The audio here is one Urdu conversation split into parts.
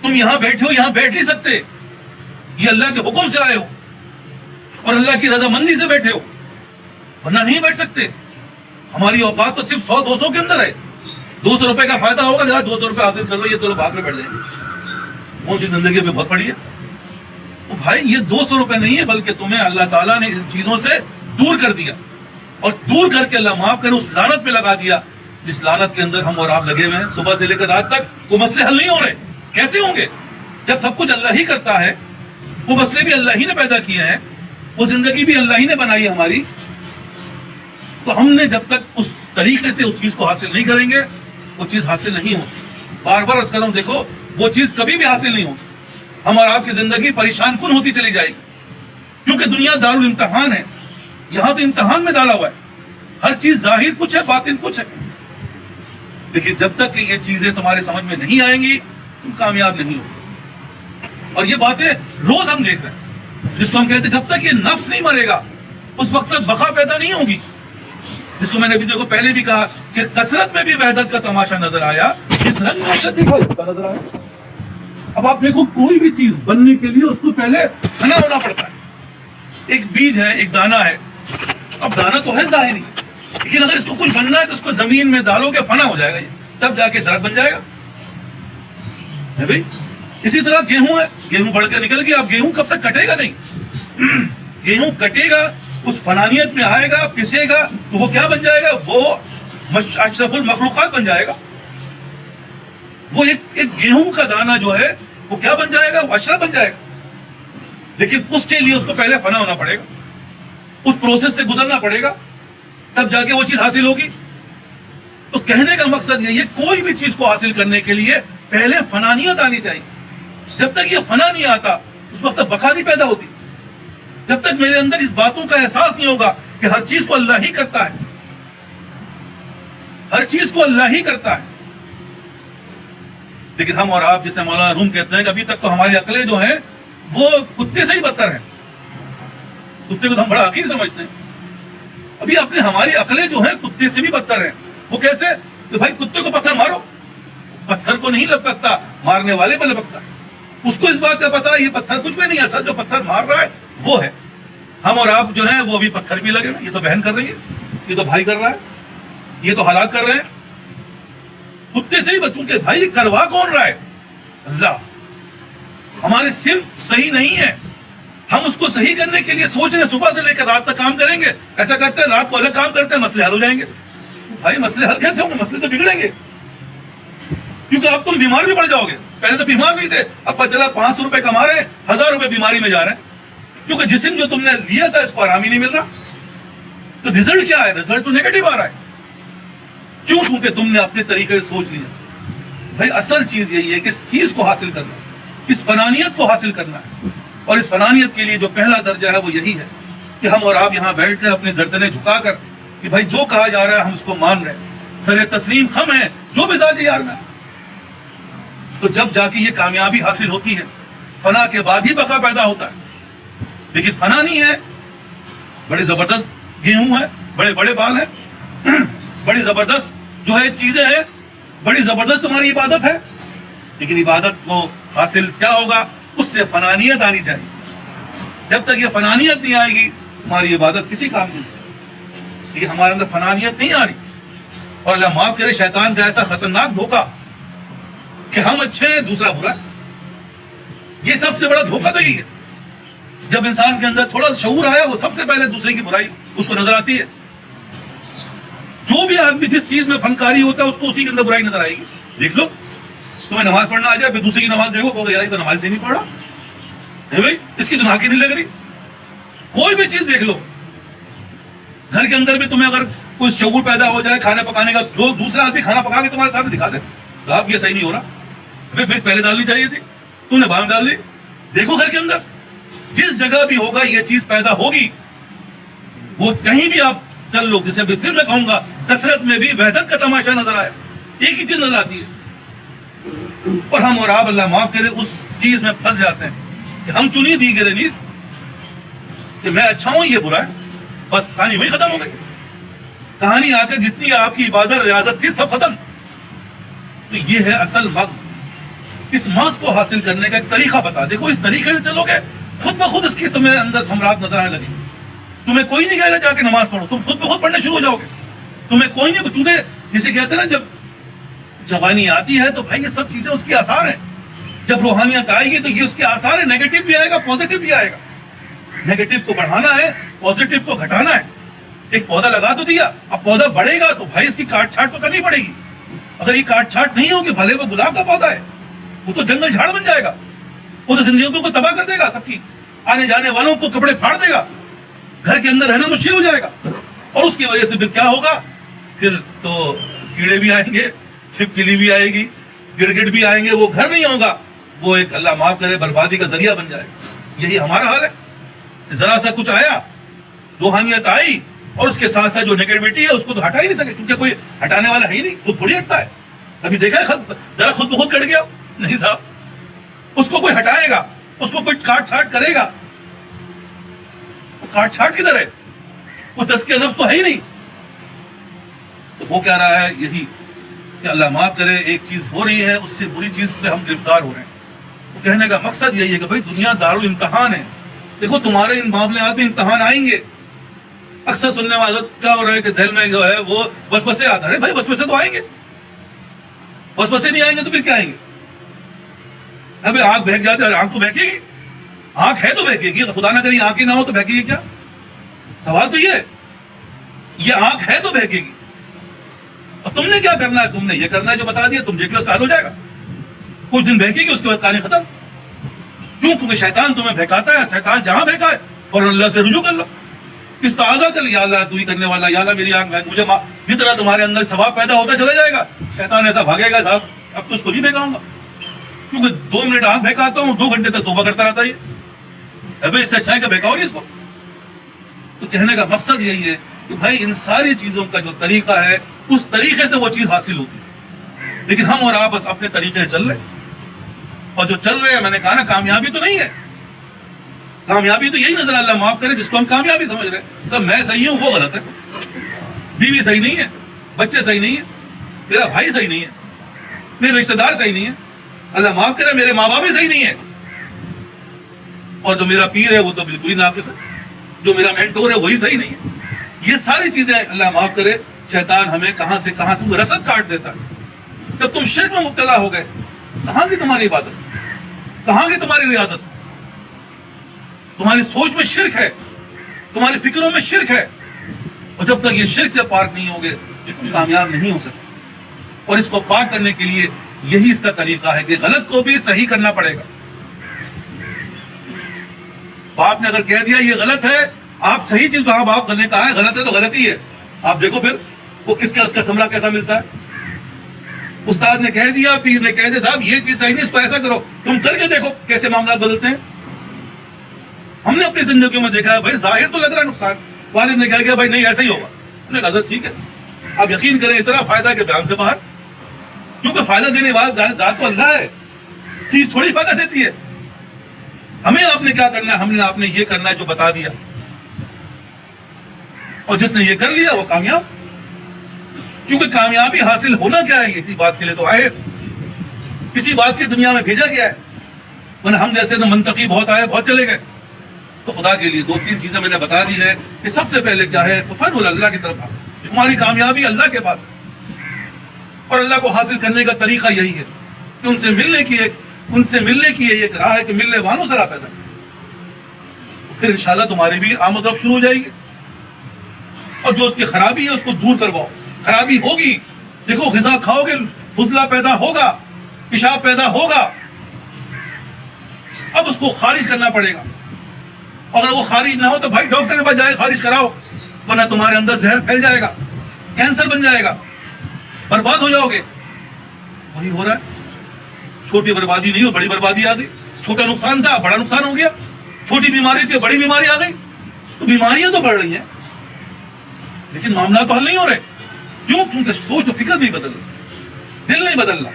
تم یہاں بیٹھے ہو، یہاں بیٹھ نہیں سکتے، یہ اللہ کے حکم سے آئے ہو اور اللہ کی رضامندی سے بیٹھے ہو، ورنہ نہیں بیٹھ سکتے۔ ہماری اوقات تو صرف 100-200 کے اندر ہے۔ 200 روپے کا فائدہ ہوگا، جہاں 200 روپے حاصل کر لو، یہ تو لوگ بھاگ میں بیٹھ جائیں گے، وہ چیز زندگی پہ بہت پڑی ہے۔ تو بھائی یہ 200 روپے نہیں ہے، بلکہ تمہیں اللہ تعالیٰ نے ان چیزوں سے دور کر دیا، اور دور کر کے اللہ معاف کرے اس لعنت پہ لگا دیا جس لعنت کے اندر ہم اور آپ لگے ہوئے ہیں۔ صبح سے لے کر رات تک وہ مسئلے حل نہیں ہو رہے، کیسے ہوں گے جب سب کچھ اللہ ہی کرتا ہے؟ وہ مسئلے بھی اللہ ہی نے پیدا کیے ہیں، وہ زندگی بھی اللہ ہی نے بنائی ہے ہماری۔ تو ہم نے جب تک اس طریقے سے اس چیز کو حاصل نہیں کریں گے، وہ چیز حاصل نہیں ہوتی۔ بار بار عرض کر رہا ہوں، دیکھو وہ چیز کبھی بھی حاصل نہیں ہوتی۔ ہم اور آپ کی زندگی پریشان کن ہوتی چلی جائے گی، کیونکہ دنیا دارالامتحان ہے، یہاں تو امتحان میں ڈالا ہوا ہے، ہر چیز ظاہر کچھ ہے، باطن کچھ ہے۔ لیکن جب تک کہ یہ چیزیں تمہارے سمجھ میں نہیں آئیں گی، تم کامیاب نہیں ہوگے۔ اور یہ باتیں روز ہم دیکھ رہے ہیں، جس کو ہم کہتے ہیں جب تک یہ نفس نہیں مرے گا اس وقت تک بقا پیدا نہیں ہوگی، جس کو میں نے ویڈیو کو پہلے بھی کہا کہ کثرت میں بھی وحدت کا تماشا نظر آیا، اس رنگ میں شدت کا نظر آیا۔ اب آپ دیکھو کوئی بھی چیز بننے کے لیے اس کو پہلے فنا ہونا پڑتا ہے۔ ایک بیج ہے، ایک دانہ ہے، اب دانہ تو ہے ظاہری، لیکن اگر اس کو کچھ بننا ہے تو اس کو زمین میں ڈالو گے، فنا ہو جائے گا، یہ تب جا کے درخت بن جائے گا، ہے بھائی۔ اسی طرح گیہوں ہے، گیہوں بڑھ کے نکل گیا، اب گیہوں کب تک کٹے گا؟ نہیں، گیہوں کٹے گا، اس فنانیت میں آئے گا، پسے گا، تو وہ کیا بن جائے گا؟ وہ اشرف المخلوقات بن جائے گا۔ وہ ایک گیہوں کا دانہ جو ہے وہ کیا بن جائے گا؟ وہ اشرف بن جائے گا، لیکن اس کے لیے اس کو پہلے فنا ہونا پڑے گا، اس پروسیس سے گزرنا پڑے گا، تب جا کے وہ چیز حاصل ہوگی۔ تو کہنے کا مقصد یہ ہے، کوئی بھی چیز کو حاصل کرنے کے لیے پہلے فنانیت آنی چاہیے۔ جب تک یہ فنا نہیں آتا اس وقت تک بقا نہیں پیدا ہوتی۔ جب تک میرے اندر اس باتوں کا احساس نہیں ہوگا کہ ہر چیز کو اللہ ہی کرتا ہے، ہر چیز کو اللہ ہی کرتا ہے۔ لیکن ہم اور آپ جسے مولانا روم کہتے ہیں کہ ابھی تک تو ہماری عقلیں جو ہیں وہ کتے سے ہی بدتر ہیں۔ کتے کو تو ہم بڑا حقیر سمجھتے ہیں، ابھی اپنے ہماری عقلیں جو ہیں کتے سے بھی بدتر ہیں۔ وہ کیسے؟ کہ بھائی کتے کو پتھر مارو، پتھر کو نہیں لپکتا، مارنے والے پہ لپکتا ہے۔ اس کو اس بات کا پتا ہے یہ پتھر کچھ بھی نہیں ہے، جو پتھر مار رہا ہے وہ ہے۔ ہم اور آپ جو ہیں وہ بھی پتھر بھی لگے، یہ تو بہن کر رہی ہے، یہ تو بھائی کر رہا ہے، یہ تو حالات کر رہے ہیں، کتے سے ہی بتوں کہ بھائی یہ کروا کون رہا ہے؟ اللہ۔ ہمارے صرف صحیح نہیں ہے، ہم اس کو صحیح کرنے کے لیے سوچ رہے ہیں، صبح سے لے کر رات تک کام کریں گے، ایسا کرتے ہیں رات کو الگ کام کرتے ہیں، مسئلے حل ہو جائیں گے۔ بھائی مسئلے حل کیسے ہوں گے؟ مسئلے تو بگڑیں گے، کیونکہ اب تم بیمار بھی پڑ جاؤ گے۔ پہلے تو بیمار نہیں تھے، اب پتہ چلا 500 روپے کما رہے ہیں، 1000 روپے بیماری میں جا رہے ہیں، کیونکہ جسم جو تم نے لیا تھا اس کو آرام ہی نہیں مل رہا۔ تو رزلٹ کیا ہے؟ رزلٹ تو نیگیٹو آ رہا ہے۔ کیوں؟ کیونکہ تم نے اپنے طریقے سے سوچ لیا۔ بھائی اصل چیز یہی ہے کہ اس چیز کو حاصل کرنا ہے، اس فنانیت کو حاصل کرنا ہے، اور اس فنانیت کے لیے جو پہلا درجہ ہے وہ یہی ہے کہ ہم اور آپ یہاں بیٹھ کر اپنے گردنیں جھکا کر کہ بھائی جو کہا جا رہا ہے ہم اس کو مان رہے ہیں، سر تسلیم خم ہے جو مزاج یار میں۔ تو جب جا کے یہ کامیابی حاصل ہوتی ہے، فنا کے بعد ہی بقا پیدا ہوتا ہے۔ لیکن فنا نہیں ہے، بڑے زبردست گیہوں ہے، بڑے بڑے بال ہیں، بڑی زبردست جو ہے چیزیں ہیں، بڑی زبردست تمہاری عبادت ہے، لیکن عبادت کو حاصل کیا ہوگا؟ اس سے فنانیت آنی چاہیے۔ جب تک یہ فنانیت نہیں آئے گی ہماری عبادت کسی کام نہیں، لیکن ہمارے اندر فنانیت نہیں آ رہی، اور اللہ معاف کرے شیطان کا ایسا خطرناک دھوکہ کہ ہم اچھے ہیں دوسرا برا ہے۔ یہ سب سے بڑا دھوکہ تو یہی ہے، جب انسان کے اندر تھوڑا شعور آیا وہ سب سے پہلے دوسرے کی برائی اس کو نظر آتی ہے۔ جو بھی آدمی جس چیز میں فنکاری ہوتا ہے اس کو اسی کے اندر برائی نظر آئے گی۔ دیکھ لو، تمہیں نماز پڑھنا آ جائے پھر دوسری کی نماز دیکھو کہ یار یہ تو نماز سے نہیں پڑھ رہا ہے بھائی، اس کی تو ناکی نہیں لگ رہی۔ کوئی بھی چیز دیکھ لو، گھر کے اندر بھی تمہیں اگر کوئی شعور پیدا ہو جائے کھانا پکانے کا، جو دوسرا آدمی کھانا پکا کے تمہارے سامنے دکھا دے آپ یہ صحیح نہیں ہو رہا، پھر پہلے ڈالنی چاہیے تھی، تم نے بعد میں ڈال دی۔ دیکھو گھر کے اندر جس جگہ بھی ہوگا یہ چیز پیدا ہوگی، وہ کہیں بھی آپ کر لو، جسے پھر میں کہوں گا کثرت میں بھی وحدت کا تماشا نظر آئے، ایک ہی چیز نظر آتی ہے، اور ہم اور آپ اللہ معاف کرے اس چیز میں پھنس جاتے ہیں کہ ہم چنی دی گئے نیز کہ میں اچھا ہوں یہ برا ہے، بس کہانی وہی ختم ہو گئی۔ کہانی آ کے جتنی آپ کی عبادت ریاضت تھی سب ختم۔ تو یہ ہے اصل وقت، اس محض کو حاصل کرنے کا ایک طریقہ بتا. دیکھو اس طریقے سے چلو گے خود بخود اس کی تمہیں اندر ثمرات نظر آنے لگیں. تمہیں کوئی نہیں کہے گا جا کے نماز پڑھو, تم خود بخود پڑھنے شروع ہو جاؤ گے. تمہیں کوئی نہیں, کیونکہ جسے کہتے ہیں نا جب جوانی آتی ہے تو بھائی یہ سب چیزیں اس کی آثار ہیں. جب روحانیت آئے گی تو یہ اس کے آثار ہے. نیگیٹو بھی آئے گا, پازیٹو بھی آئے گا. نیگیٹو کو بڑھانا ہے, پازیٹو کو گھٹانا ہے. ایک پودا لگا تو دیا, اب پودا بڑھے گا تو بھائی اس کی کاٹ چھاٹ تو کرنی پڑے گی. اگر یہ کاٹ چھاٹ نہیں ہوگی, بھلے وہ گلاب کا پودا ہے, وہ تو جنگل جھاڑ بن جائے گا, وہ تو زندگیوں کو تباہ کر دے گا, سب کی آنے جانے والوں کو کپڑے پھاڑ دے گا, گھر کے اندر رہنا مشکل ہو جائے گا. اور اس کی وجہ سے پھر کیا ہوگا, پھر تو کیڑے بھی آئیں گے, چھپکلی بھی آئے گی, گڑگڑ بھی آئیں گے, وہ گھر نہیں ہوگا, وہ ایک اللہ معاف کرے بربادی کا ذریعہ بن جائے گا. یہی ہمارا حال ہے. ذرا سا کچھ آیا, روحانیت آئی, اور اس کے ساتھ ساتھ جو نیگیٹیوٹی ہے اس کو تو ہٹا ہی نہیں سکے, کیونکہ کوئی ہٹانے والا ہے ہی نہیں, خود تھوڑی ہٹتا ہے. ابھی دیکھا ہے ذرا خود بخود کٹ گیا نہیں صاحب, اس کو کوئی ہٹائے گا, اس کو کوئی کاٹ چھاٹ کرے گا, کاٹ چھاٹ کدھر ہے, وہ تزکیہ نفس تو ہے ہی نہیں. تو وہ کہہ رہا ہے یہی کہ اللہ معاف کرے ایک چیز ہو رہی ہے, اس سے بری چیز پہ ہم گرفتار ہو رہے ہیں. وہ کہنے کا مقصد یہی ہے کہ بھائی دنیا دارالامتحان ہے. دیکھو تمہارے ان معاملات میں امتحان آئیں گے. اکثر سننے والا کیا ہو رہا ہے کہ دل میں جو ہے وہ وسوسے آتا ہے. بھائی وسوسے تو آئیں گے, وسوسے نہیں آئیں گے تو پھر کیا آئیں گے. ابھی آنکھ بہک جاتی ہے, آنکھ تو بہکے گی, آنکھ ہے تو بہکے گی, خدا نہ کرے آنکھ ہی نہ ہو تو بہکے گی کیا؟ سوال تو یہ آنکھ ہے تو بہکے گی. اور تم نے کیا کرنا ہے, تم نے یہ کرنا ہے جو بتا دیا, تم دیکھ لو اس کا حل ہو جائے گا. کچھ دن بہکے گی, اس کے بعد کہانی ختم. کیوں؟ کیونکہ شیطان تمہیں بہکاتا ہے. شیطان جہاں بہکا ہے فوراً اللہ سے رجوع کر لو, استعاذہ کر, یا اللہ تو ہی کرنے والا, یا اللہ میری آنکھ بہک, مجھے جتنا تمہارے اندر ثواب پیدا ہوتا چلا جائے گا, شیطان ایسا بھاگے گا صاحب اب تو اس کو نہیں بہکاؤں گا, کیونکہ 2 منٹ آنکھ بہکاتا ہوں, 2 گھنٹے تک توبہ کرتا رہتا ہے. ابھی اس سے اچھا ہے کہ بہکاؤ نہیں اس کو. تو کہنے کا مقصد یہی ہے کہ بھائی ان ساری چیزوں کا جو طریقہ ہے اس طریقے سے وہ چیز حاصل ہوتی ہے. لیکن ہم اور آپ بس اپنے طریقے سے چل رہے ہیں, اور جو چل رہے ہیں, میں نے کہا نا کامیابی تو نہیں ہے. کامیابی تو یہی نظر اللہ معاف کرے جس کو ہم کامیابی سمجھ رہے ہیں. سب میں صحیح ہوں وہ غلط ہے, بیوی صحیح نہیں ہے, بچے صحیح نہیں ہے, میرا بھائی صحیح نہیں ہے, میرے رشتہ دار صحیح نہیں ہے, اللہ معاف کرے میرے ماں باپ بھی صحیح نہیں ہے, اور جو میرا پیر ہے وہ تو بالکل ہی ناقص ہے, جو میرا مینٹور ہے وہی صحیح نہیں ہے. یہ ساری چیزیں اللہ معاف کرے شیطان ہمیں کہاں سے کہاں تم رسد کاٹ دیتا ہے. جب تم شرک میں مبتلا ہو گئے, کہاں کی تمہاری عبادت, کہاں کی تمہاری ریاضت, تمہاری سوچ میں شرک ہے, تمہاری فکروں میں شرک ہے, اور جب تک یہ شرک سے پاک نہیں ہوگے تم کامیاب نہیں ہو سکتے. اور اس کو پاک کرنے کے لیے یہی اس کا طریقہ ہے کہ غلط کو بھی صحیح کرنا پڑے گا. باپ نے اگر کہہ دیا یہ غلط ہے, آپ صحیح چیز کہاں باپ کرنے کا ہے, غلط ہے تو غلط ہی ہے. آپ دیکھو پھر وہ کس کا اس کا ثمرہ کیسا ملتا ہے. استاد نے کہہ دیا, پیر نے کہہ دیا صاحب یہ چیز صحیح نہیں, اس کو ایسا کرو, تم کر کے دیکھو کیسے معاملات بدلتے ہیں. ہم نے اپنی زندگیوں میں دیکھا ہے بھائی ظاہر تو لگ رہا ہے نقصان, والد نے کہا کہ بھائی نہیں ایسا ہی ہوگا, ہم نے کہا ٹھیک ہے. آپ یقین کریں اتنا فائدہ کہ بیان سے باہر, کیونکہ فائدہ دینے والا ذات تو اللہ ہے, چیز تھوڑی فائدہ دیتی ہے. ہمیں آپ نے کیا کرنا ہے, ہم نے آپ نے یہ کرنا ہے جو بتا دیا, اور جس نے یہ کر لیا وہ کامیاب. کیونکہ کامیابی حاصل ہونا کیا ہے, اسی بات کے لیے تو آئے, اسی بات کی دنیا میں بھیجا گیا ہے. ورنہ ہم جیسے تو منطقی بہت آئے, بہت چلے گئے. تو خدا کے لیے 2-3 چیزیں میں نے بتا دی ہے کہ سب سے پہلے کیا ہے, تو فضل اللہ کی طرف. ہماری کامیابی اللہ کے پاس ہے, اور اللہ کو حاصل کرنے کا طریقہ یہی ہے کہ ان سے ملنے کی ایک راہ ہے کہ ملنے والوں سے راہ پیدا کریں. پھر انشاءاللہ تمہاری بھی آمد و رفت شروع ہو جائے گی, اور جو اس کی خرابی ہے اس کو دور کرواؤ. خرابی ہوگی, دیکھو غذا کھاؤ گے فضلہ پیدا ہوگا, پیشاب پیدا ہوگا, اب اس کو خارج کرنا پڑے گا. اگر وہ خارج نہ ہو تو بھائی ڈاکٹر کے پاس جائے, خارج کراؤ, ورنہ تمہارے اندر زہر پھیل جائے گا, کینسر بن جائے گا, برباد ہو جاؤ گے. وہی ہو رہا ہے, چھوٹی بربادی نہیں ہو بڑی بربادی آ گئی. چھوٹا نقصان تھا بڑا نقصان ہو گیا, چھوٹی بیماری تھی بڑی بیماری آ گئی. تو بیماریاں تو بڑھ رہی ہیں لیکن معاملات تو حل نہیں ہو رہے. کیوں؟ کیونکہ سوچ و فکر نہیں بدل رہا, دل نہیں بدل رہا.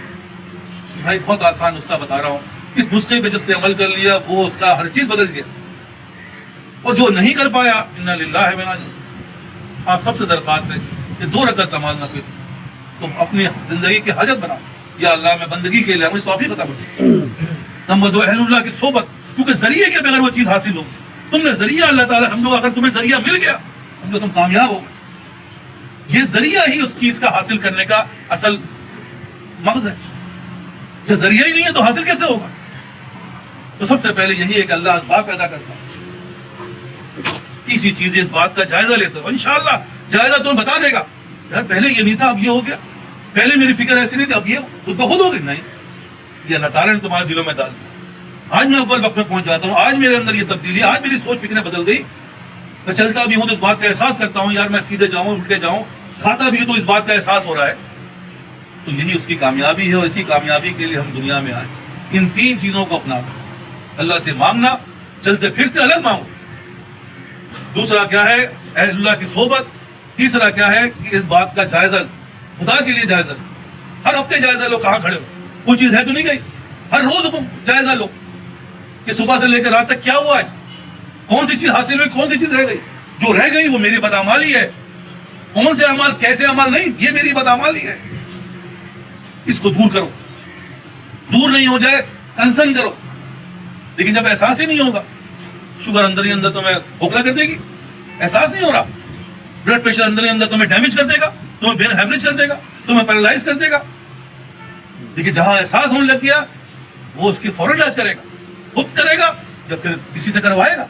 بھائی بہت آسان نسخہ بتا رہا ہوں, اس نسخے پہ جس نے عمل کر لیا وہ اس کا ہر چیز بدل گیا, اور جو نہیں کر پایا انا للہ و انا الیہ. آپ سب سے درخواست ہے کہ 2 رکعت نماز نہ پڑھیں, تم اپنی زندگی کی حاجت بناؤ, یا اللہ میں بندگی کے لیے مجھے توفیق عطا فرما۔ نمبر 2 اہل اللہ کی صحبت، کیونکہ ذریعے کے بغیر وہ چیز حاصل ہوگی۔ تم نے ذریعہ اللہ تعالیٰ سمجھو، اگر تمہیں ذریعہ مل گیا سمجھو تم کامیاب ہو گئے۔ یہ ذریعہ ہی اس چیز کا حاصل کرنے کا اصل مغز ہے۔ جو ذریعہ ہی نہیں ہے تو حاصل کیسے ہوگا؟ تو سب سے پہلے یہی ہے کہ اللہ اسباب پیدا کرتا ہے۔ تیسری چیز اس بات کا جائزہ لیتے ہو، انشاءاللہ جائزہ تمہیں بتا دے گا، یار پہلے یہ نہیں تھا اب یہ ہو گیا، پہلے میری فکر ایسی نہیں تھی اب یہ خود بخود ہو گئی۔ نہیں، یہ اللہ تعالیٰ نے تمہارے دلوں میں ڈال دیا۔ آج میں اول وقت میں پہنچ جاتا ہوں، آج میرے اندر یہ تبدیلی، آج میری سوچ فکریں بدل گئی، میں چلتا بھی ہوں تو اس بات کا احساس کرتا ہوں یار میں سیدھے جاؤں الٹے جاؤں، کھاتا بھی ہوں تو اس بات کا احساس ہو رہا ہے۔ تو یہی اس کی کامیابی ہے، اور اسی کامیابی کے لیے ہم دنیا میں آئے۔ ان 3 چیزوں کو اپنانا، اللہ سے مانگنا، چلتے پھرتے الگ مانگو۔ دوسرا کیا ہے؟ اہل اللہ کی صحبت۔ تیسرا کیا ہے کہ اس بات کا جائزہ، خدا کے لیے جائزہ لو۔ ہر ہفتے جائزہ لو کہاں کھڑے ہو، کوئی چیز ہے تو نہیں گئی۔ ہر روز جائزہ لو کہ صبح سے لے کر رات تک کیا ہوا ہے، کون سی چیز حاصل ہوئی، کون سی چیز رہ گئی۔ جو رہ گئی وہ میری بدعمالی ہے، کون سے اعمال کیسے اعمال نہیں، یہ میری بدعمالی ہے، اس کو دور کرو۔ دور نہیں ہو جائے کنسرن کرو، لیکن جب احساس ہی نہیں ہوگا، شوگر اندر ہی اندر تمہیں کھوکھلا کر دے گی، احساس نہیں ہو رہا، بلڈ پریشر اندر ہی اندر تمہیں ڈیمیج کر دے گا، تمہیں برین ہیمریج کر دے گا، تمہیں پیرالائز کر دے گا۔ لیکن جہاں احساس ہونے لگ گیا وہ اس کی فوراً علاج کرے گا، خود کرے گا یا پھر کسی سے کروائے گا،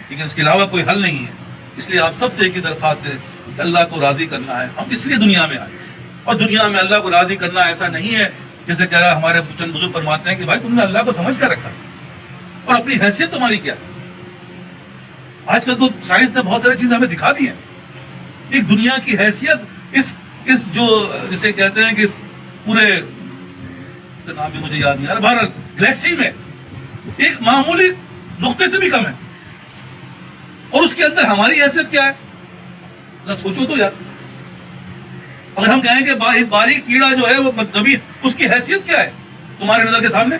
لیکن اس کے علاوہ کوئی حل نہیں ہے۔ اس لیے آپ سب سے ایک ہی درخواست ہے کہ اللہ کو راضی کرنا ہے۔ ہم اس لیے دنیا میں آئے، اور دنیا میں اللہ کو راضی کرنا ایسا نہیں ہے جیسے کہہ رہا ہمارے چند بزرگ فرماتے ہیں کہ بھائی تم نے اللہ کو سمجھ کر رکھا اور اپنی حیثیت تمہاری کیا ہے۔ آج کل تو سائنس نے بہت ساری چیزیں ہمیں دکھا دی ہیں۔ ایک دنیا کی حیثیت اس جو جسے کہتے ہیں کہ اس پورے نام بھی مجھے یاد نہیں آ رہا، بہرحال گلیکسی میں ایک معمولی نقطے سے بھی کم ہے، اور اس کے اندر ہماری حیثیت کیا ہے؟ ذرا سوچو تو یار۔ اگر ہم کہیں کہ ایک باریک کیڑا جو ہے وہ کبھی اس کی حیثیت کیا ہے تمہارے نظر کے سامنے؟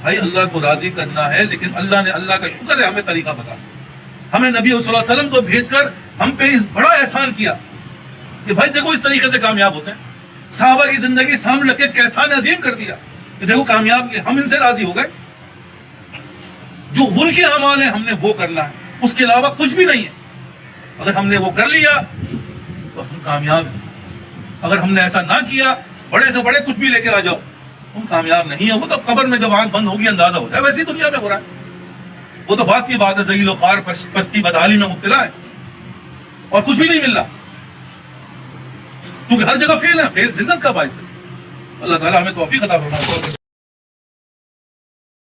بھائی اللہ کو راضی کرنا ہے، لیکن اللہ نے، اللہ کا شکر ہے ہمیں طریقہ بتا، ہمیں نبی صلی اللہ علیہ وسلم کو بھیج کر ہم پہ اس بڑا احسان کیا کہ بھائی دیکھو اس طریقے سے کامیاب ہوتے ہیں۔ صحابہ کی زندگی سامنے رکھ کے احسان عظیم کر دیا کہ دیکھو کامیاب، ہم ان سے راضی ہو گئے۔ جو ان کے اعمال ہیں ہم نے وہ کرنا ہے، اس کے علاوہ کچھ بھی نہیں ہے۔ اگر ہم نے وہ کر لیا تو ہم کامیاب ہیں، اگر ہم نے ایسا نہ کیا، بڑے سے بڑے کچھ بھی لے کے آ جاؤ، تم کامیاب نہیں ہو۔ وہ تو قبر میں جب آنکھ بند ہوگی اندازہ ہو جائے، ویسی دنیا میں ہو رہا ہے۔ وہ تو بات کی بات ہے، ذلیل و خوار پستی بدحالی میں مبتلا ہے اور کچھ بھی نہیں مل رہا، کیونکہ ہر جگہ فیل ہے، فیل ذلت کا باعث ہے۔ اللہ تعالیٰ ہمیں توفیق عطا فرمائے۔